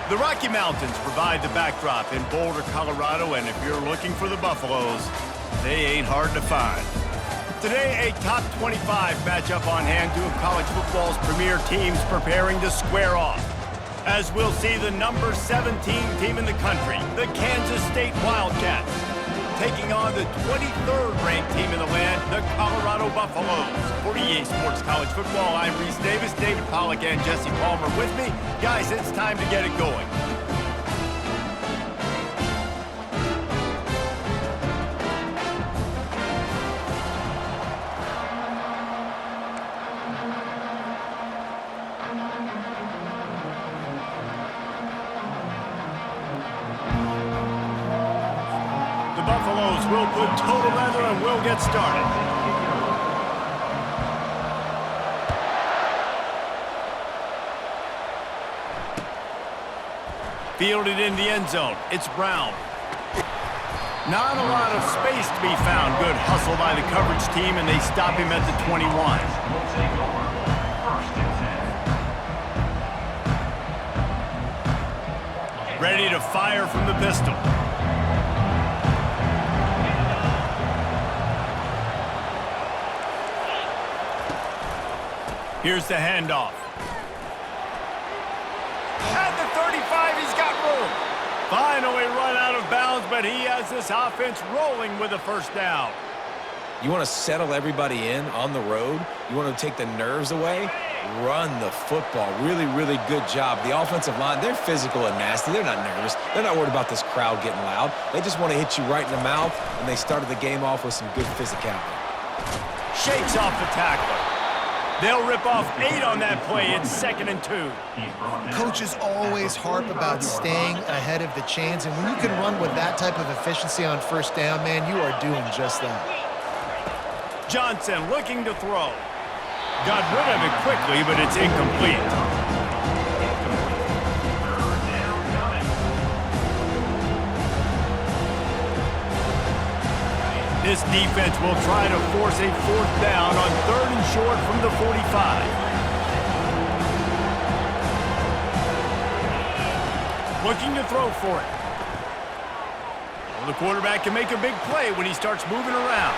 The Rocky Mountains provide the backdrop in Boulder, Colorado, and if you're looking for the Buffaloes, they ain't hard to find. Today, a top 25 matchup on hand, two of college football's premier teams preparing to square off. As we'll see the number 17 team in the country, the Kansas State Wildcats, taking on the 23rd ranked team in the land, the Colorado Buffaloes. For EA Sports College Football, I'm Reese Davis, David Pollack and Jesse Palmer with me. Guys, it's time to get it going. Buffaloes will put total leather and we'll get started. Fielded in the end zone. It's Brown. Not a lot of space to be found. Good hustle by the coverage team, and they stop him at the 21. Ready to fire from the pistol. Here's the handoff. At the 35, he's got room. Finally run out of bounds, but he has this offense rolling with a first down. You want to settle everybody in on the road? You want to take the nerves away? Run the football. Really, really good job. The offensive line, they're physical and nasty. They're not nervous. They're not worried about this crowd getting loud. They just want to hit you right in the mouth, and they started the game off with some good physicality. Shakes off the tackler. They'll rip off 8 on that play. It's 2nd and 2. Coaches always harp about staying ahead of the chains, and when you can run with that type of efficiency on first down, man, you are doing just that. Johnson looking to throw. Got rid of it quickly, but it's incomplete. This defense will try to force a 4th down on 3rd and short from the 45. Looking to throw for it. Well, the quarterback can make a big play when he starts moving around.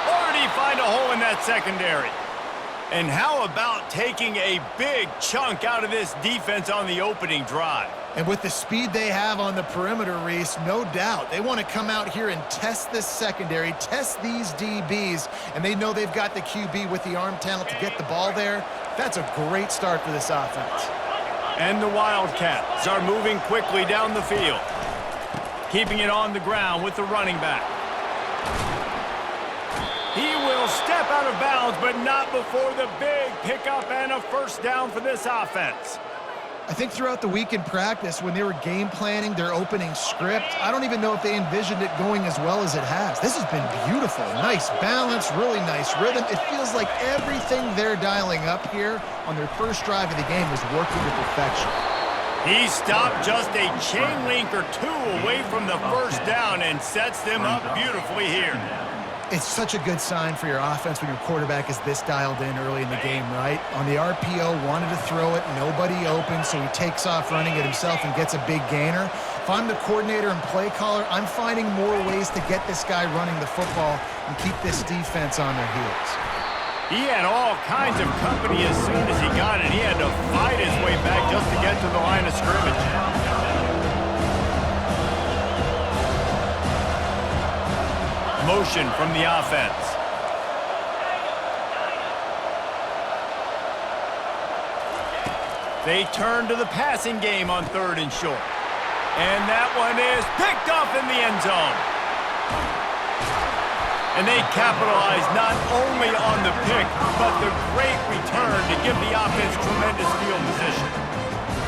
Or did he find a hole in that secondary? And how about taking a big chunk out of this defense on the opening drive? And with the speed they have on the perimeter, Reese, no doubt, they want to come out here and test this secondary, test these DBs, and they know they've got the QB with the arm talent to get the ball there. That's a great start for this offense. And the Wildcats are moving quickly down the field, keeping it on the ground with the running back. He will step out of bounds, but not before the big pickup and a first down for this offense. I think throughout the week in practice, when they were game planning their opening script, I don't even know if they envisioned it going as well as it has. This has been beautiful. Nice balance, really nice rhythm. It feels like everything they're dialing up here on their first drive of the game is working to perfection. He stopped just a chain link or 2 away from the first down and sets them up beautifully here. It's such a good sign for your offense when your quarterback is this dialed in early in the game, right? On the RPO, wanted to throw it, nobody open, so he takes off running it himself and gets a big gainer. If I'm the coordinator and play caller, I'm finding more ways to get this guy running the football and keep this defense on their heels. He had all kinds of company as soon as he got it. He had to fight his way back just to get to the line of scrimmage. Motion from the offense. They turn to the passing game on 3rd and short. And that one is picked off in the end zone. And they capitalize not only on the pick, but the great return to give the offense tremendous field position.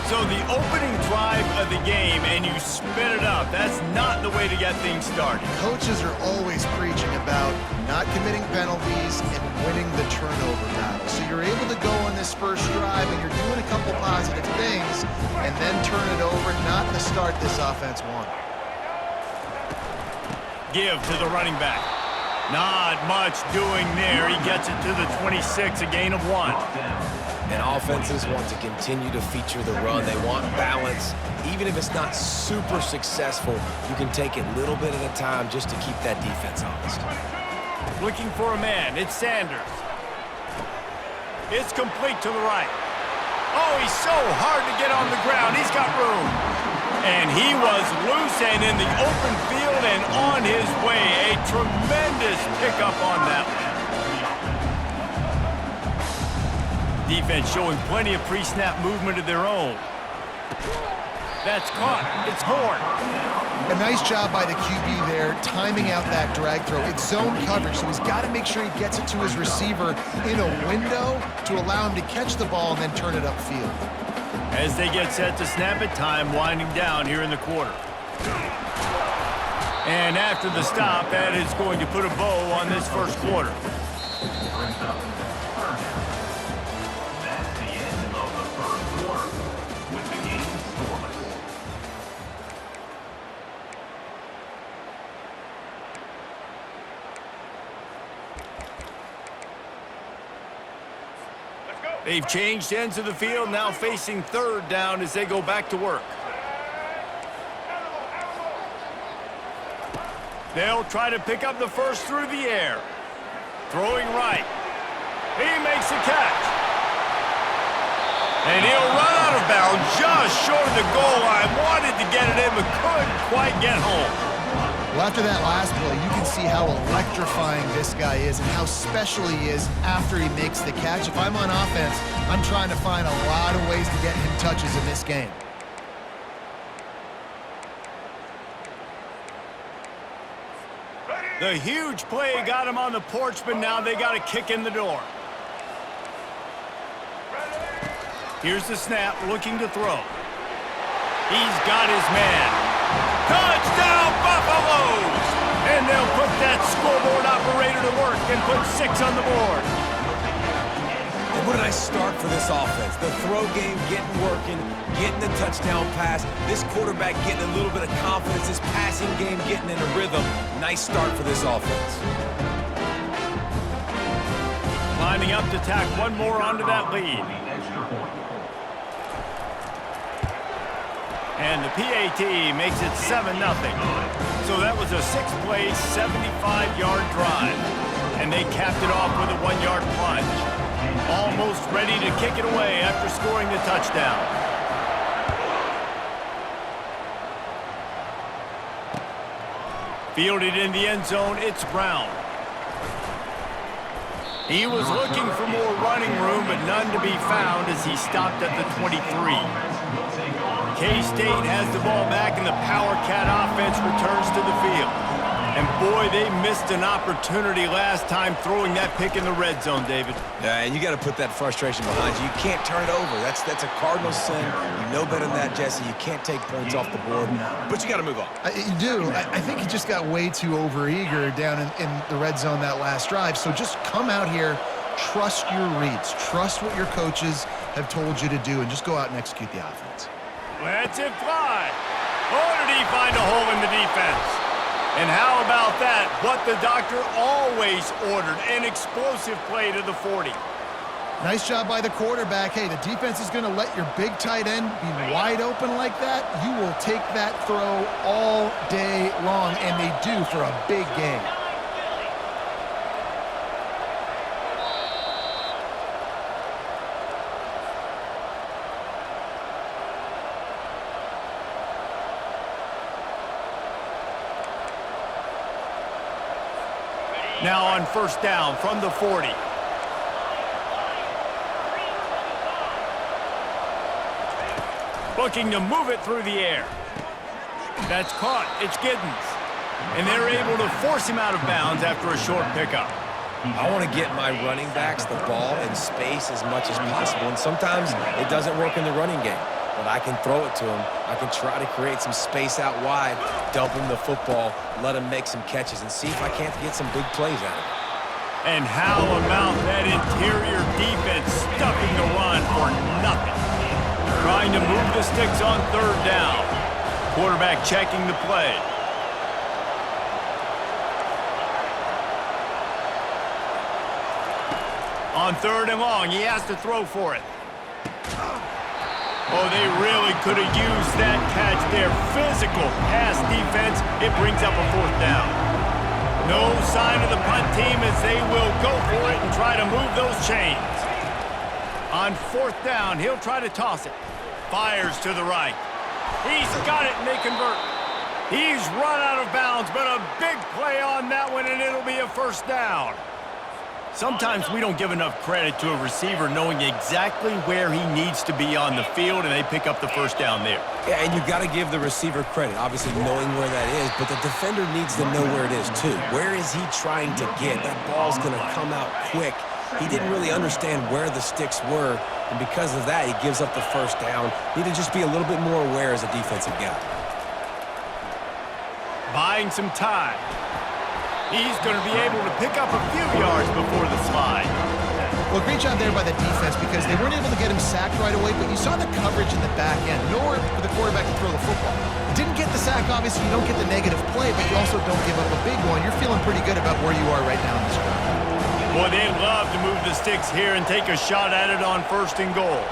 So the opening drive of the game, and you spin it up. That's not the way to get things started. Coaches are always preaching about not committing penalties and winning the turnover battle. So you're able to go on this first drive, and you're doing a couple positive things, and then turn it over, not the start this offense wanted. Give to the running back. Not much doing there. He gets it to the 26, a gain of 1. And offenses want to continue to feature the run. They want balance. Even if it's not super successful, you can take it little bit at a time just to keep that defense honest. Looking for a man. It's Sanders. It's complete to the right. Oh, he's so hard to get on the ground. He's got room. And he was loose and in the open field and on his way. A tremendous pickup on that one. Defense showing plenty of pre-snap movement of their own. That's caught. It's Horn. A nice job by the QB there, timing out that drag throw. It's zone coverage, so he's got to make sure he gets it to his receiver in a window to allow him to catch the ball and then turn it upfield. As they get set to snap it, time winding down here in the quarter. And after the stop, that is going to put a bow on this first quarter. They've changed ends of the field, now facing third down as they go back to work. They'll try to pick up the first through the air. Throwing right. He makes the catch. And he'll run out of bounds just short of the goal line. Wanted to get it in, but couldn't quite get home. Well, after that last play, you can see how electrifying this guy is and how special he is after he makes the catch. If I'm on offense, I'm trying to find a lot of ways to get him touches in this game. The huge play got him on the porch, but now they got a kick in the door. Here's the snap, looking to throw. He's got his man. Touchdown, Buffaloes! And they'll put that scoreboard operator to work and put 6 on the board. And what a nice start for this offense. The throw game getting working, getting the touchdown pass. This quarterback getting a little bit of confidence. This passing game getting in a rhythm. Nice start for this offense. Lining up to tack one more onto that lead. And the PAT makes it 7-0. So that was a 6-play, 75-yard drive. And they capped it off with a 1-yard plunge. Almost ready to kick it away after scoring the touchdown. Fielded in the end zone, it's Brown. He was looking for more running room, but none to be found as he stopped at the 23. K-State has the ball back, and the Power Cat offense returns to the field. And boy, they missed an opportunity last time throwing that pick in the red zone, David. Yeah, and you got to put that frustration behind you. You can't turn it over. That's a cardinal sin. You know better than that, Jesse. You can't take points off the board, but you got to move on. You do. I think he just got way too overeager down in the red zone that last drive. So just come out here, trust your reads, trust what your coaches have told you to do, and just go out and execute the offense. Let's it fly. Oh, did he find a hole in the defense? And how about that? What the doctor always ordered, an explosive play to the 40. Nice job by the quarterback. Hey, the defense is going to let your big tight end be wide open like that. You will take that throw all day long, and they do for a big game. Now on first down from the 40. Looking to move it through the air. That's caught. It's Giddens. And they're able to force him out of bounds after a short pickup. I want to get my running backs the ball in space as much as possible. And sometimes it doesn't work in the running game. But I can throw it to him. I can try to create some space out wide, dump him the football, let him make some catches, and see if I can't get some big plays out of it. And how about that interior defense stuffing the run for nothing? Trying to move the sticks on third down. Quarterback checking the play. On third and long, he has to throw for it. Oh, they really could have used that catch there. Physical pass defense. It brings up a 4th down. No sign of the punt team as they will go for it and try to move those chains. On 4th down, he'll try to toss it. Fires to the right. He's got it, and they convert. He's run out of bounds, but a big play on that one, and it'll be a 1st down. Sometimes we don't give enough credit to a receiver knowing exactly where he needs to be on the field, and they pick up the 1st down there. Yeah, and you got to give the receiver credit, obviously knowing where that is, but the defender needs to know where it is too. Where is he trying to get? That ball's going to come out quick. He didn't really understand where the sticks were, and because of that, he gives up the 1st down. Need to just be a little bit more aware as a defensive guy. Buying some time. He's going to be able to pick up a few yards before the slide. Well, great job there by the defense because they weren't able to get him sacked right away, but you saw the coverage in the back end. Nowhere for the quarterback to throw the football. Didn't get the sack, obviously. You don't get the negative play, but you also don't give up a big one. You're feeling pretty good about where you are right now in this drive. Boy, they love to move the sticks here and take a shot at it on 1st and goal.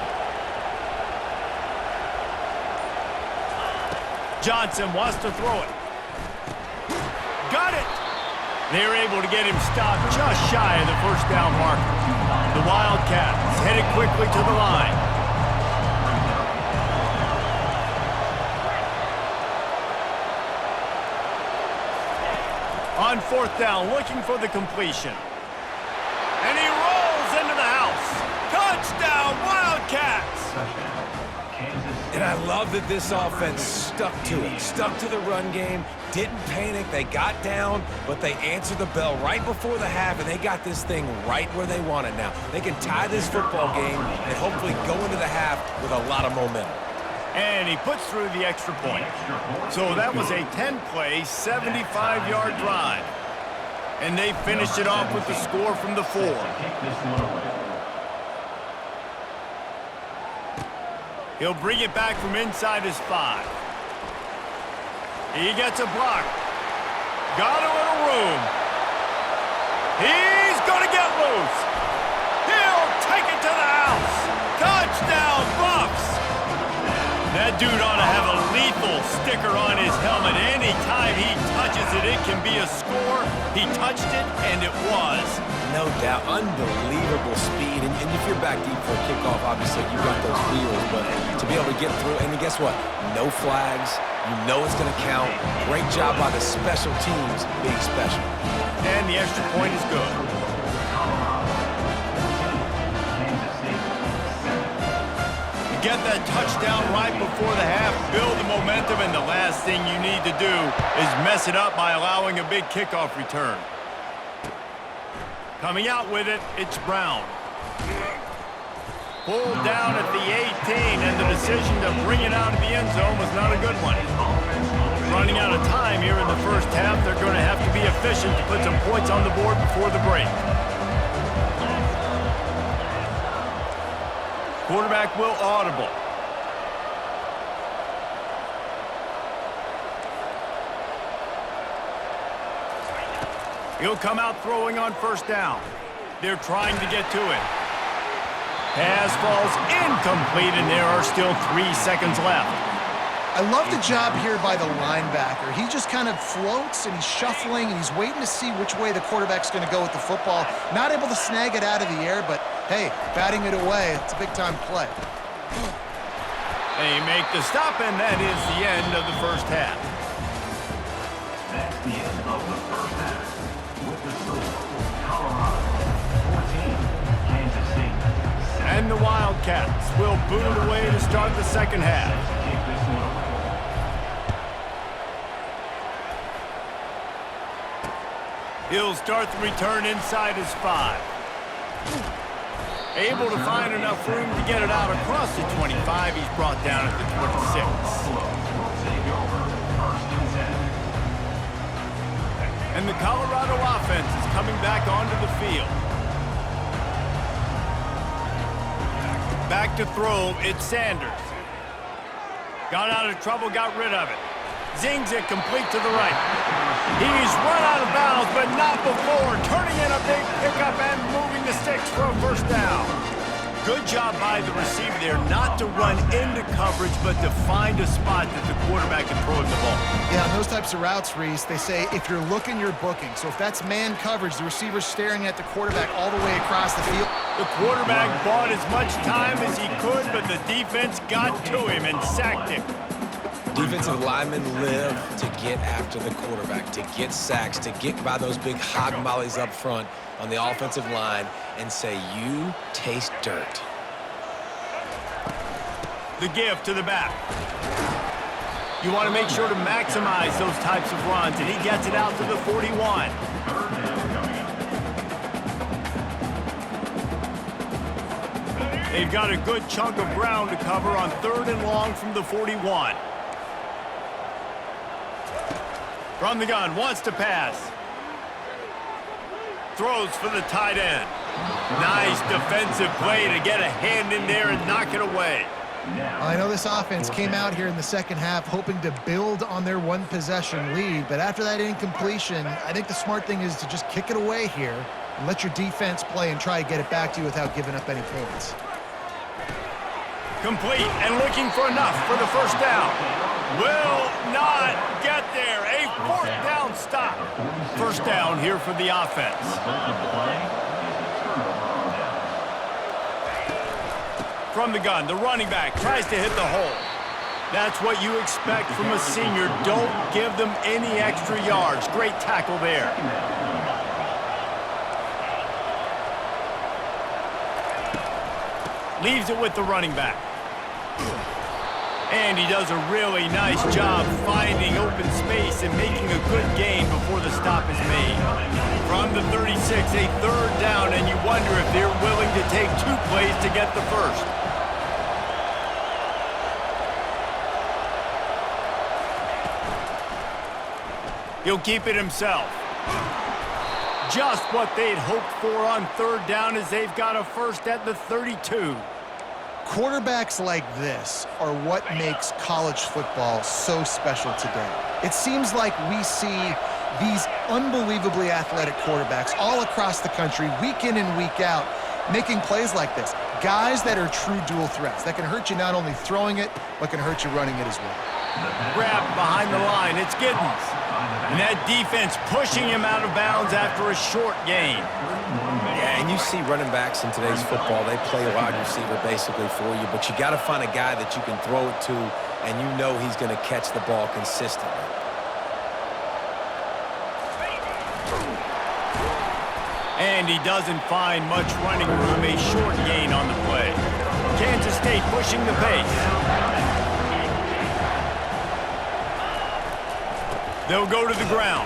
Johnson wants to throw it. Got it! They're able to get him stopped just shy of the 1st down marker. The Wildcats headed quickly to the line. On 4th down, looking for the completion. And he rolls into the house. Touchdown, Wildcats! And I love that this offense stuck to it, stuck to the run game, didn't panic. They got down, but they answered the bell right before the half, and they got this thing right where they want it now. They can tie this football game and hopefully go into the half with a lot of momentum. And he puts through the extra point. So that was a 10-play, 75-yard drive. And they finished it off with the score from the 4. He'll bring it back from inside his 5. He gets a block. Got a little room. He's going to get loose. He'll take it to the house. Touchdown, Buffs. That dude ought to have a lethal sticker on his helmet. Anytime he touches it, it can be a score. He touched it, and it was. No doubt. Unbelievable speed. And if you're back deep for a kickoff, obviously you got those wheels. But to be able to get through, and guess what? No flags. You know it's going to count. Great job by the special teams being special. And the extra point is good. You get that touchdown right before the half, build the momentum, and the last thing you need to do is mess it up by allowing a big kickoff return. Coming out with it, it's Brown. Pulled down at the 18, and the decision to bring it out of the end zone was not a good one. Running out of time here in the 1st half, they're going to have to be efficient to put some points on the board before the break. Quarterback will audible. He'll come out throwing on 1st down. They're trying to get to it. Pass falls incomplete, and there are still 3 seconds left. I love the job here by the linebacker. He just kind of floats, and he's shuffling, and he's waiting to see which way the quarterback's going to go with the football. Not able to snag it out of the air, but, hey, batting it away, it's a big-time play. They make the stop, and that is the end of the 1st half. That's the end of the 1st half. With the score, Colorado 14, Kansas State 7. And the Wildcats will boot it away to start the 2nd half. Kick this one away. He'll start the return inside his 5. Able to find enough room to get it out across the 25. He's brought down at the 26. Take over 1st and 10. And the Colorado offense is coming back onto the field. Back to throw, it's Sanders. Got out of trouble, got rid of it. Zings it complete to the right. He's run out of bounds, but not before turning in a big pickup and moving the sticks for a 1st down. Good job by the receiver there not to run into coverage, but to find a spot that the quarterback can throw him the ball. Yeah, on those types of routes, Reese, they say if you're looking, you're booking. So if that's man coverage, the receiver's staring at the quarterback all the way across the field. The quarterback bought as much time as he could, but the defense got to him and sacked him. Defensive linemen live to get after the quarterback, to get sacks, to get by those big hog mollies up front on the offensive line and say, you taste dirt. The give to the back. You want to make sure to maximize those types of runs, and he gets it out to the 41. They've got a good chunk of ground to cover on 3rd and long from the 41. From the gun, wants to pass. Throws for the tight end. Nice defensive play to get a hand in there and knock it away. I know this offense came out here in the second half hoping to build on their one-possession lead, but after that incompletion, I think the smart thing is to just kick it away here and let your defense play and try to get it back to you without giving up any points. Complete and looking for enough for the first down. Will not get there. A 4th down stop. First down here for the offense. From the gun, the running back tries to hit the hole. That's what you expect from a senior. Don't give them any extra yards. Great tackle there. Leaves it with the running back. And he does a really nice job finding open space and making a good gain before the stop is made. From the 36, a 3rd down, and you wonder if they're willing to take 2 plays to get the first. He'll keep it himself. Just what they'd hoped for on 3rd down as they've got a first at the 32. Quarterbacks like this are what makes college football so special today. It seems like we see these unbelievably athletic quarterbacks all across the country, week in and week out, making plays like this. Guys that are true dual threats, that can hurt you not only throwing it, but can hurt you running it as well. Grab behind the line, it's Giddens. And that defense pushing him out of bounds after a short gain. Yeah, and you see running backs in today's football, they play a wide receiver basically for you, but you got to find a guy that you can throw it to, and you know he's going to catch the ball consistently. And he doesn't find much running room, a short gain on the play. Kansas State pushing the pace. They'll go to the ground.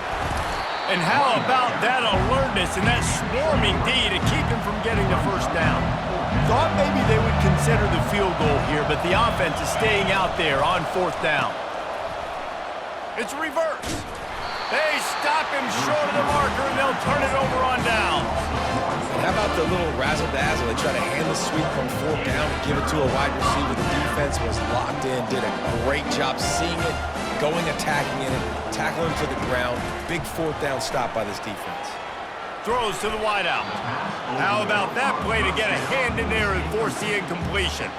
And how about that alertness and that swarming D to keep him from getting the first down? Thought maybe they would consider the field goal here, but the offense is staying out there on 4th down. It's reverse. They stop him short of the marker, and they'll turn it over on downs. And how about the little razzle-dazzle? They try to hand the sweep on 4th down and give it to a wide receiver. The defense was locked in, did a great job seeing it, going, attacking in it, tackle him to the ground. Big 4th down stop by this defense. Throws to the wideout. How about that play to get a hand in there and force the incompletion?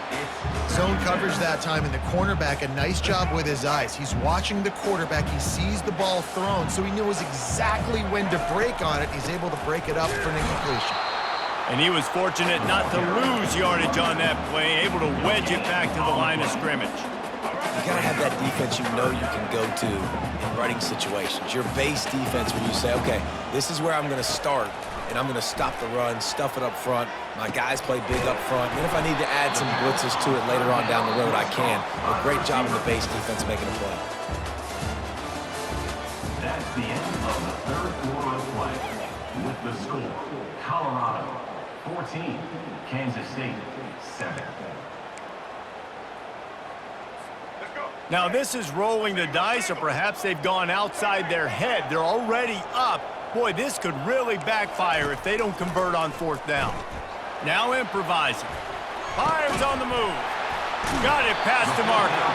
Zone coverage that time, and the cornerback, a nice job with his eyes. He's watching the quarterback. He sees the ball thrown, so he knows exactly when to break on it. He's able to break it up for an incompletion. And he was fortunate not to lose yardage on that play, able to wedge it back to the line of scrimmage. You got to have that defense you know you can go to in running situations. Your base defense where you say, okay, this is where I'm going to start, and I'm going to stop the run, stuff it up front. My guys play big up front. And if I need to add some blitzes to it later on down the road, I can. A great job in the base defense making a play. That's the end of the 3rd quarter of play. With the score, Colorado 14, Kansas State 7. Now this is rolling the dice, or perhaps they've gone outside their head. They're already up. Boy, this could really backfire if they don't convert on 4th down. Now improvising. Fires on the move. Got it past the marker.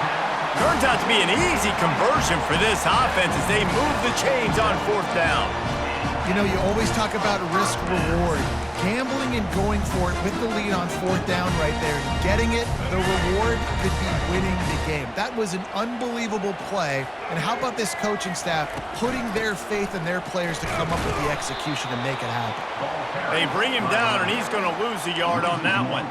Turns out to be an easy conversion for this offense as they move the chains on 4th down. You know, you always talk about risk-reward. Gambling and going for it with the lead on 4th down right there, and getting it, the reward could be winning the game. That was an unbelievable play. And how about this coaching staff putting their faith in their players to come up with the execution and make it happen? They bring him down, and he's going to lose a yard on that one.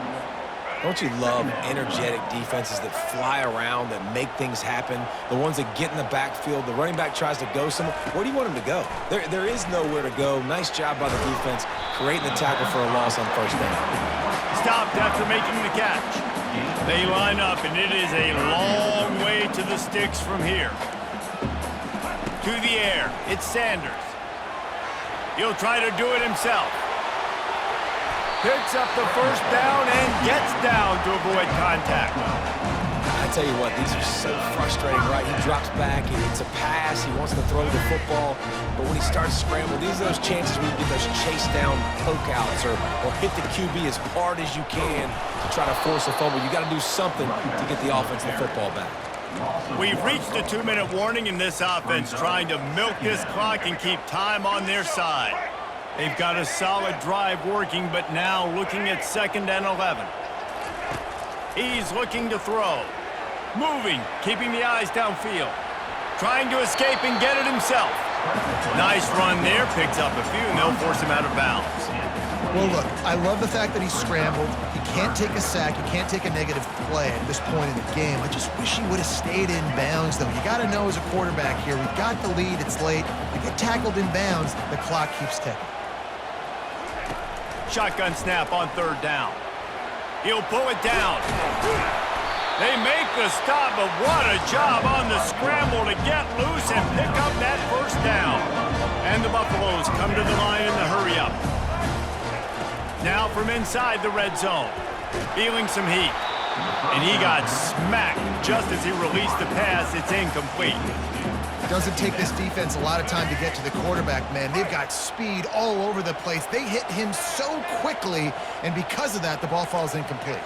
Don't you love energetic defenses that fly around, that make things happen? The ones that get in the backfield, the running back tries to go somewhere. Where do you want him to go? There is nowhere to go. Nice job by the defense, creating the tackle for a loss on 1st down. Stopped after making the catch. They line up, and it is a long way to the sticks from here. To the air, it's Sanders. He'll try to do it himself. Picks up the 1st down and gets down to avoid contact. I tell you what, these are so frustrating, right? He drops back, it's a pass, he wants to throw the football, but when he starts to scramble, these are those chances where you get those chase down poke outs or hit the QB as hard as you can to try to force a fumble. You got to do something to get the offense the football back. We've reached the 2-minute warning in this offense, trying to milk this clock and keep time on their side. They've got a solid drive working, but now looking at 2nd and 11. He's looking to throw. Moving, keeping the eyes downfield. Trying to escape and get it himself. Nice run there, picks up a few, and they'll force him out of bounds. Well, look, I love the fact that he scrambled. He can't take a sack. He can't take a negative play at this point in the game. I just wish he would have stayed in bounds, though. You got to know as a quarterback here, we've got the lead. It's late. If you get tackled in bounds, the clock keeps ticking. Shotgun snap on 3rd down. He'll pull it down. They make the stop, but what a job on the scramble to get loose and pick up that 1st down. And the Buffaloes come to the line in the hurry up. Now from inside the red zone. Feeling some heat. And he got smacked just as he released the pass. It's incomplete. Doesn't take this defense a lot of time to get to the quarterback, man. They've got speed all over the place. They hit him so quickly, and because of that, the ball falls incomplete.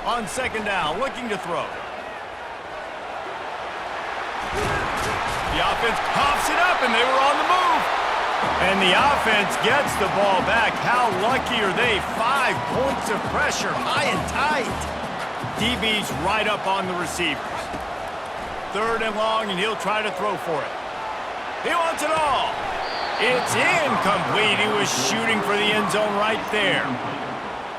On 2nd down, looking to throw. The offense pops it up, and they were on the move. And the offense gets the ball back. How lucky are they? 5 points of pressure, high and tight. DB's right up on the receivers. 3rd and long, and he'll try to throw for it. He wants it all. It's incomplete. He was shooting for the end zone right there.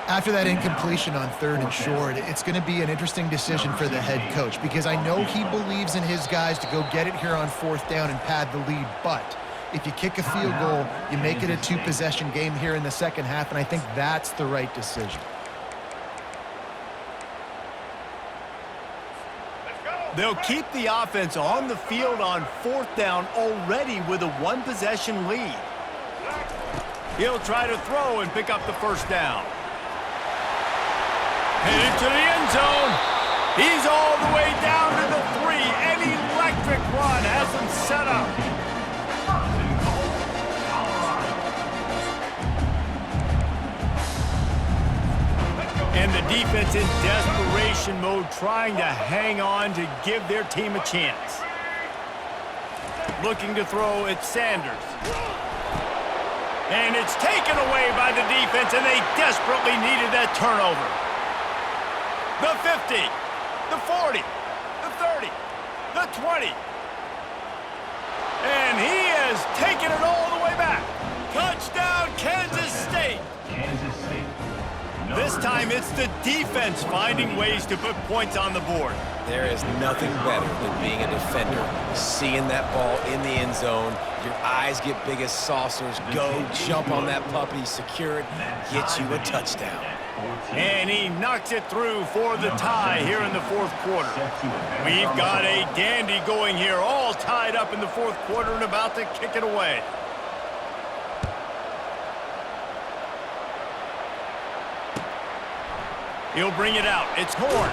After that incompletion on 3rd and short, it's going to be an interesting decision for the head coach because I know he believes in his guys to go get it here on 4th down and pad the lead, but if you kick a field goal, you make it a 2-possession game here in the 2nd half, and I think that's the right decision. They'll keep the offense on the field on 4th down already with a 1-possession lead. He'll try to throw and pick up the 1st down. Headed to the end zone. He's all the way down to the 3. An electric run has him set up. And the defense in desperation mode, trying to hang on to give their team a chance. Looking to throw at Sanders. And it's taken away by the defense, and they desperately needed that turnover. The 50, the 40, the 30, the 20. And he has taken it all the way back. Touchdown, Kansas State. Kansas State. This time it's the defense finding ways to put points on the board. There is nothing better than being a defender, seeing that ball in the end zone, your eyes get big as saucers, go jump on that puppy, secure it, get you a touchdown. And he knocks it through for the tie here in the 4th quarter. We've got a dandy going here, all tied up in the 4th quarter and about to kick it away. He'll bring it out. It's Horn.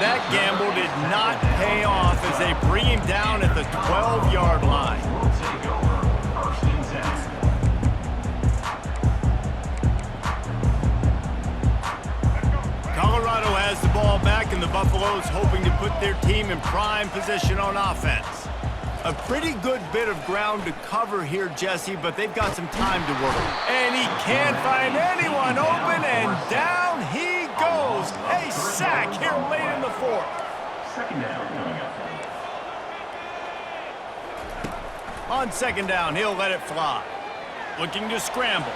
That gamble did not pay off as they bring him down at the 12-yard line. Will take over 1st and 10. Colorado has the ball back, and the Buffaloes hoping to put their team in prime position on offense. A pretty good bit of ground to cover here, Jesse, but they've got some time to work. And he can't find anyone open, and down he goes. A sack here late in the fourth. Second down coming up. On second down, he'll let it fly. Looking to scramble.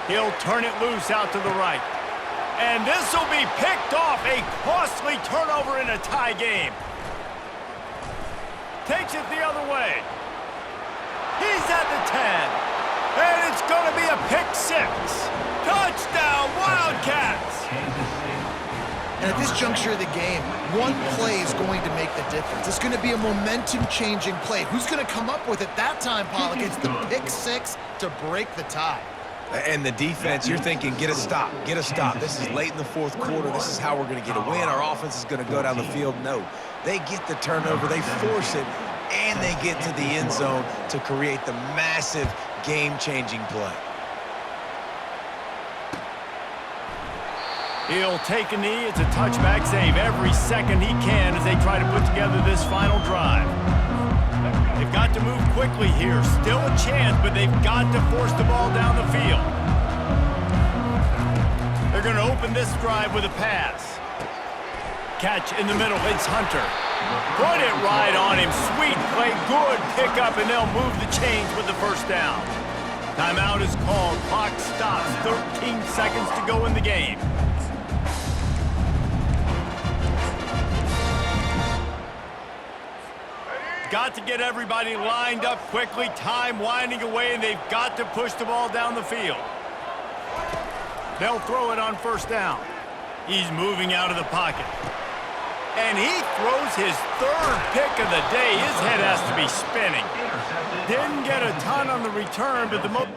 He'll turn it loose out to the right. And this will be picked off. A costly turnover in a tie game. Takes it the other way. He's at the 10. And it's going to be a pick six. Touchdown, Wildcats! And at this juncture of the game, one play is going to make the difference. It's going to be a momentum-changing play. Who's going to come up with it that time, Pollock? It's the pick six to break the tie. And the defense, you're thinking, get a stop, get a stop. This is late in the fourth quarter. This is how we're going to get a win. Our offense is going to go down the field. No, they get the turnover, they force it, and they get to the end zone to create the massive game-changing play. He'll take a knee. It's a touchback save every second he can as they try to put together this final drive. They've got to move quickly here. Still a chance, but they've got to force the ball down the field. They're going to open this drive with a pass. Catch in the middle. It's Hunter. Put it right on him. Sweet play. Good pickup, and they'll move the chains with the first down. Timeout is called. Clock stops. 13 seconds to go in the game. Got to get everybody lined up quickly. Time winding away, and they've got to push the ball down the field. They'll throw it on first down. He's moving out of the pocket. And he throws his third pick of the day. His head has to be spinning. Didn't get a ton on the return, but the most...